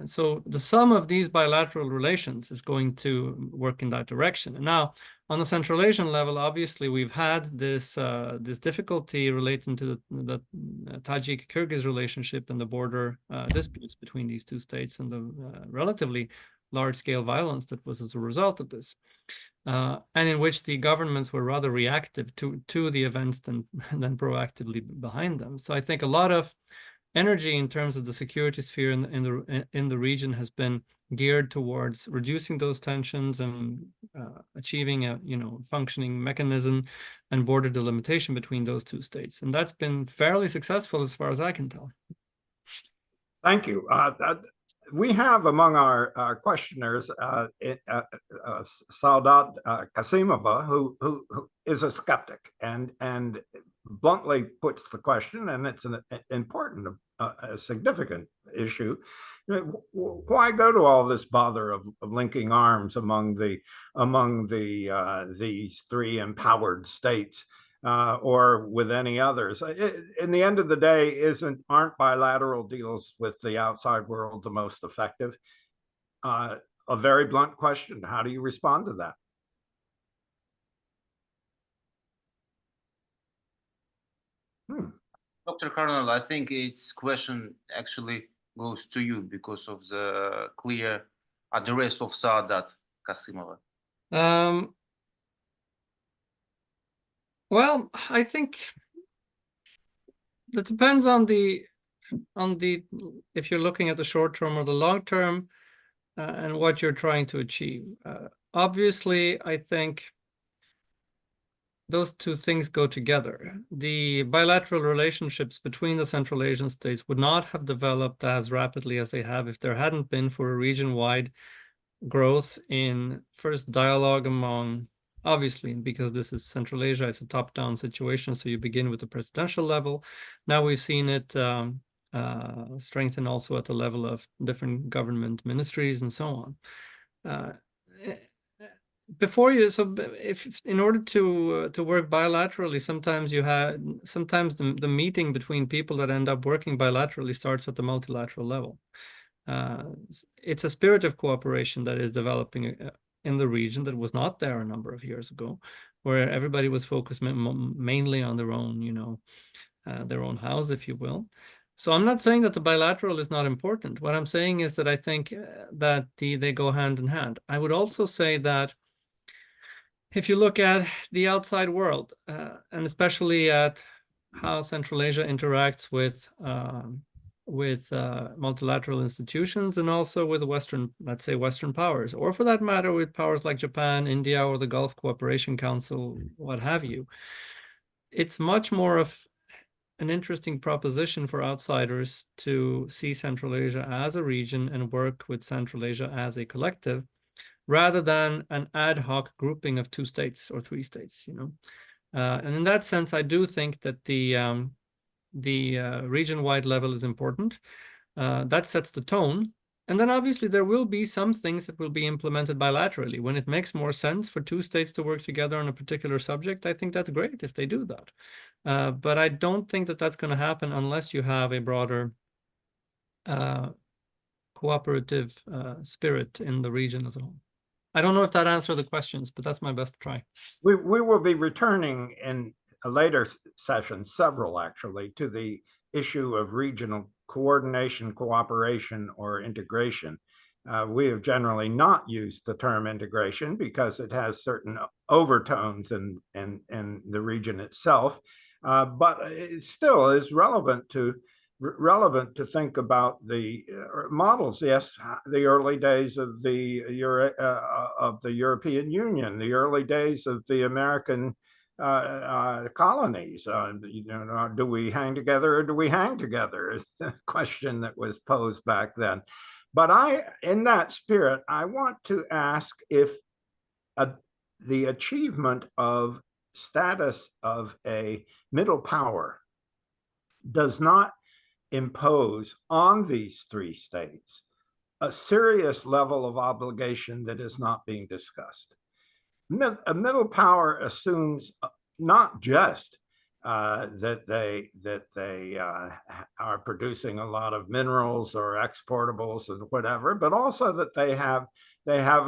So the sum of these bilateral relations is going to work in that direction. And now, on the Central Asian level, obviously, we've had this difficulty relating to the Tajik-Kyrgyz relationship and the border disputes between these two states and the relatively large-scale violence that was as a result of this. And in which the governments were rather reactive to the events than proactively behind them. So I think a lot of energy in terms of the security sphere in the region has been geared towards reducing those tensions and achieving a functioning mechanism and border delimitation between those two states, and that's been fairly successful as far as I can tell. Thank you. We have among our questioners Saudat Kasimova, who is a skeptic and bluntly puts the question, and it's an important, a significant issue. Why go to all this bother of linking arms among these three empowered states? Or with any others? In the end of the day, aren't bilateral deals with the outside world the most effective? A very blunt question. How do you respond to that? Dr. Cornell, I think its question actually goes to you because of the clear address of Saudat Kasimova. Well, I think that depends on if you're looking at the short term or the long term and what you're trying to achieve. Obviously, I think those two things go together. The bilateral relationships between the Central Asian states would not have developed as rapidly as they have if there hadn't been for a region-wide growth in first dialogue among, obviously, because this is Central Asia, it's a top-down situation, so you begin with the presidential level. Now we've seen it strengthen also at the level of different government ministries and so on. If in order to work bilaterally, sometimes the meeting between people that end up working bilaterally starts at the multilateral level. It's a spirit of cooperation that is developing in the region that was not there a number of years ago, where everybody was focused mainly on their own house, if you will. So I'm not saying that the bilateral is not important. What I'm saying is that I think that they go hand in hand. I would also say that if you look at the outside world, and especially at how Central Asia interacts with multilateral institutions and also with let's say Western powers, or for that matter, with powers like Japan, India, or the Gulf Cooperation Council, what have you, it's much more of an interesting proposition for outsiders to see Central Asia as a region and work with Central Asia as a collective, rather than an ad hoc grouping of two states or three states, and in that sense, I do think that the region-wide level is important. That sets the tone. And then obviously there will be some things that will be implemented bilaterally. When it makes more sense for two states to work together on a particular subject, I think that's great if they do that. But I don't think that that's going to happen unless you have a broader cooperative spirit in the region as a whole. I don't know if that answered the questions, but that's my best try. We will be returning in a later session, several actually, to the issue of regional coordination, cooperation, or integration. We have generally not used the term integration because it has certain overtones in the region itself, but it still is relevant to think about the models. Yes, the early days of the European Union, the early days of the American colonies. Do we hang together or do we hang together? Is the question that was posed back then. But in that spirit, I want to ask if the achievement of status of a middle power does not impose on these three states a serious level of obligation that is not being discussed. A middle power assumes not just that they are producing a lot of minerals or exportables and whatever, but also that they have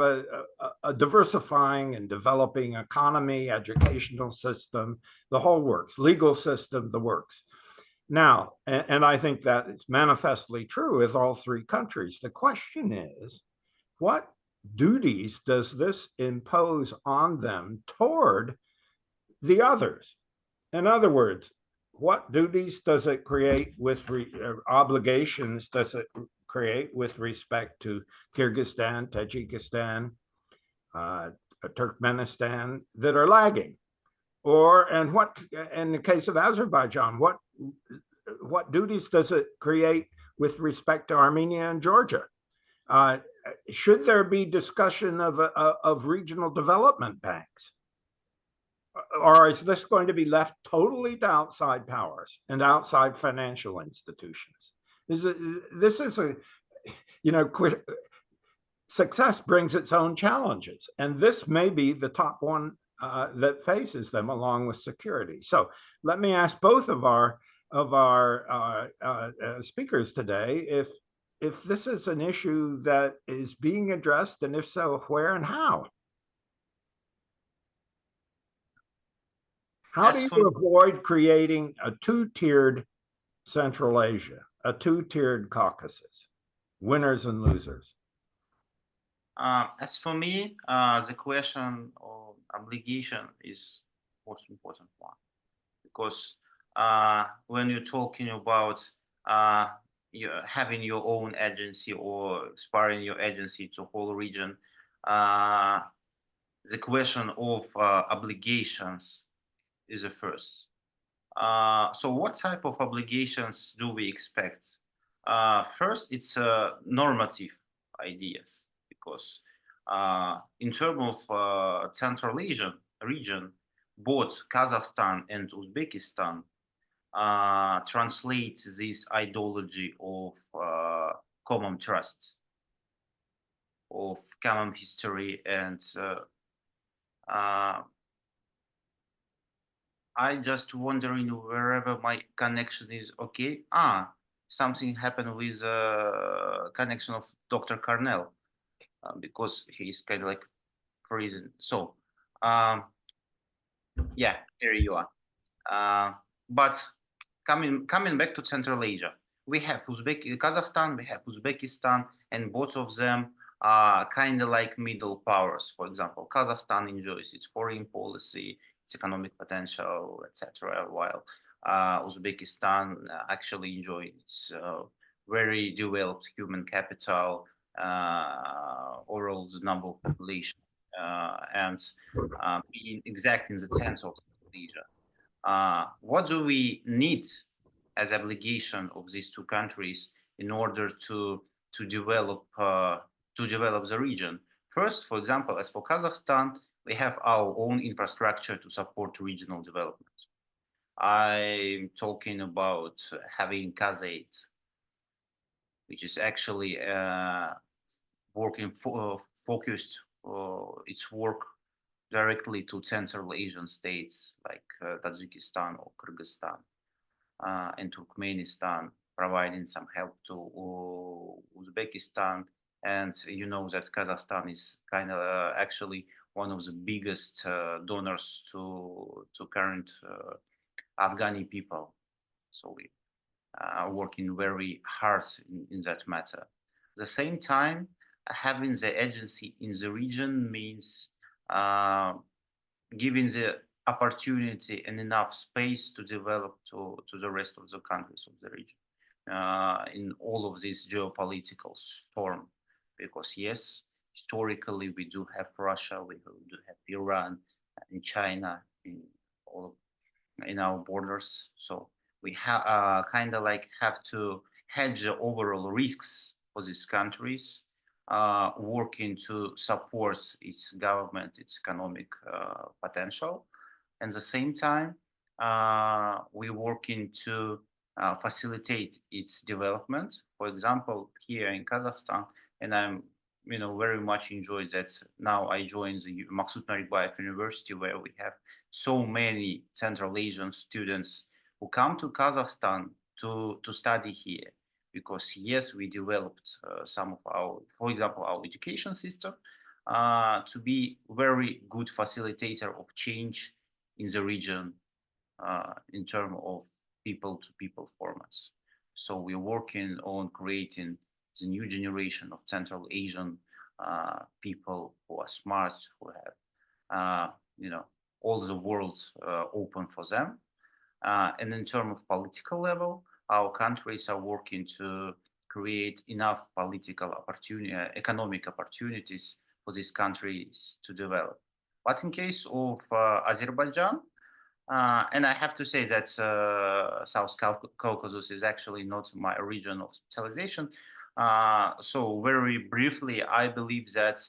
a diversifying and developing economy, educational system, the whole works, legal system, the works. Now, and I think that is manifestly true with all three countries. The question is, what duties does this impose on them toward the others? In other words, what duties does it create with obligations does it create with respect to Kyrgyzstan, Tajikistan, Turkmenistan that are lagging? And what, in the case of Azerbaijan, what duties does it create with respect to Armenia and Georgia? Should there be discussion of regional development banks? Or is this going to be left totally to outside powers and outside financial institutions? Success brings its own challenges, and this may be the top one that faces them, along with security. So let me ask both of our speakers today if this is an issue that is being addressed, and if so, where and how? How do you avoid creating a two-tiered Central Asia, a two-tiered Caucasus, winners and losers? As for me, the question of obligation is most important one, because when you're talking about having your own agency or expiring your agency to whole region, the question of obligations is the first. So what type of obligations do we expect? First, it's normative ideas, because in terms of Central Asian region, both Kazakhstan and Uzbekistan translate this ideology of common trust, of common history, and I just wondering wherever my connection is okay. Something happened with connection of Dr. Cornell, because he's kind of like freezing. So, yeah, here you are. But coming back to Central Asia, we have Kazakhstan, we have Uzbekistan, and both of them are kind of like middle powers. For example, Kazakhstan enjoys its foreign policy, its economic potential, etc., while Uzbekistan actually enjoys its very developed human capital, overall the number of population, and being exact in the sense of Asia. What do we need as obligation of these two countries in order to develop the region? First, for example, as for Kazakhstan, we have our own infrastructure to support regional development. I'm talking about having CACI, which is actually working focused its work directly to Central Asian states like Tajikistan or Kyrgyzstan and Turkmenistan, providing some help to Uzbekistan. And you know that Kazakhstan is kind of actually one of the biggest donors to current Afghani people. So we are working very hard in that matter. At the same time, having the agency in the region means giving the opportunity and enough space to develop to the rest of the countries of the region in all of this geopolitical storm. Because yes, historically we do have Russia, we do have Iran and China in all in our borders. So we have kind of like have to hedge the overall risks for these countries, working to support its government, its economic potential. At the same time, we're working to facilitate its development. For example, here in Kazakhstan, and I'm very much enjoy that now I joined the Maqsut Narikbayev University, where we have so many Central Asian students who come to Kazakhstan to study here. Because yes, we developed some of our, for example, our education system to be very good facilitator of change in the region in terms of people-to-people formats. So we're working on creating the new generation of Central Asian people who are smart, who have, all the world open for them. And in terms of political level, our countries are working to create enough political opportunity, economic opportunities for these countries to develop. But in case of Azerbaijan, and I have to say that South Caucasus is actually not my region of specialization. So very briefly, I believe that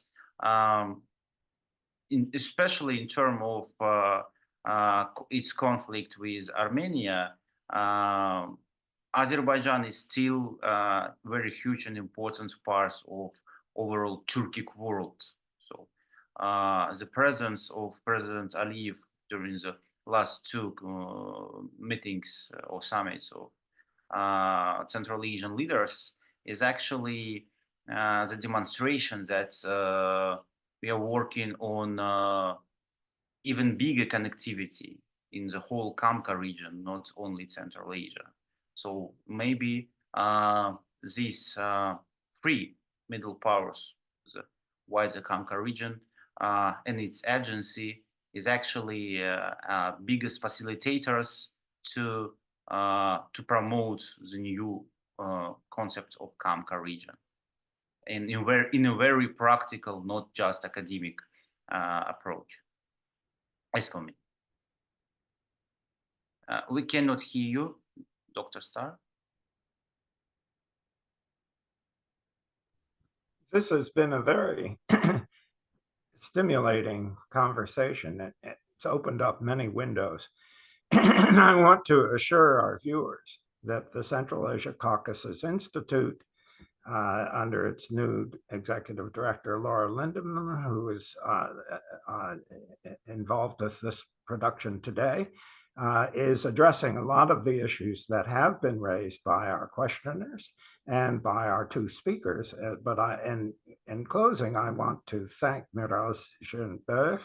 especially in terms of its conflict with Armenia, Azerbaijan is still very huge and important part of overall Turkic world. So the presence of President Aliyev during the last two meetings or summits of Central Asian leaders is actually the demonstration that we are working on even bigger connectivity in the whole Kamka region, not only Central Asia. So maybe these three middle powers, the wider Kamka region and its agency, is actually biggest facilitators to promote the new concept of Kamka region, and in a very practical, not just academic approach. As for me, we cannot hear you, Dr. Starr. This has been a very stimulating conversation. It's opened up many windows. And I want to assure our viewers that the Central Asia-Caucasus Institute, under its new executive director, Laura Lindemann, who is involved with this production today, is addressing a lot of the issues that have been raised by our questioners and by our two speakers. But in closing, I want to thank Miras Zhiyenbayev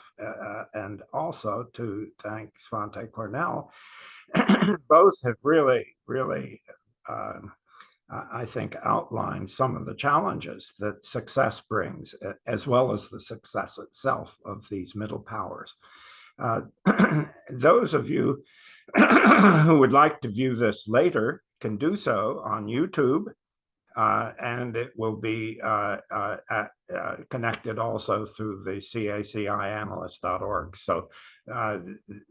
and also to thank Svante Cornell. Both have really, I think, outlined some of the challenges that success brings, as well as the success itself of these middle powers. Those of you who would like to view this later can do so on YouTube, and it will be connected also through the CACIanalyst.org. So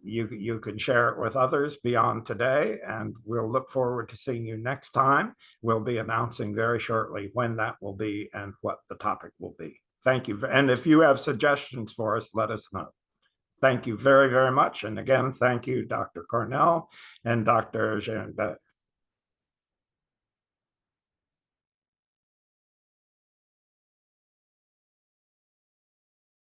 you can share it with others beyond today, and we'll look forward to seeing you next time. We'll be announcing very shortly when that will be and what the topic will be. Thank you. And if you have suggestions for us, let us know. Thank you very, very much. And again, thank you, Dr. Cornell and Dr. Zhiyenbayev.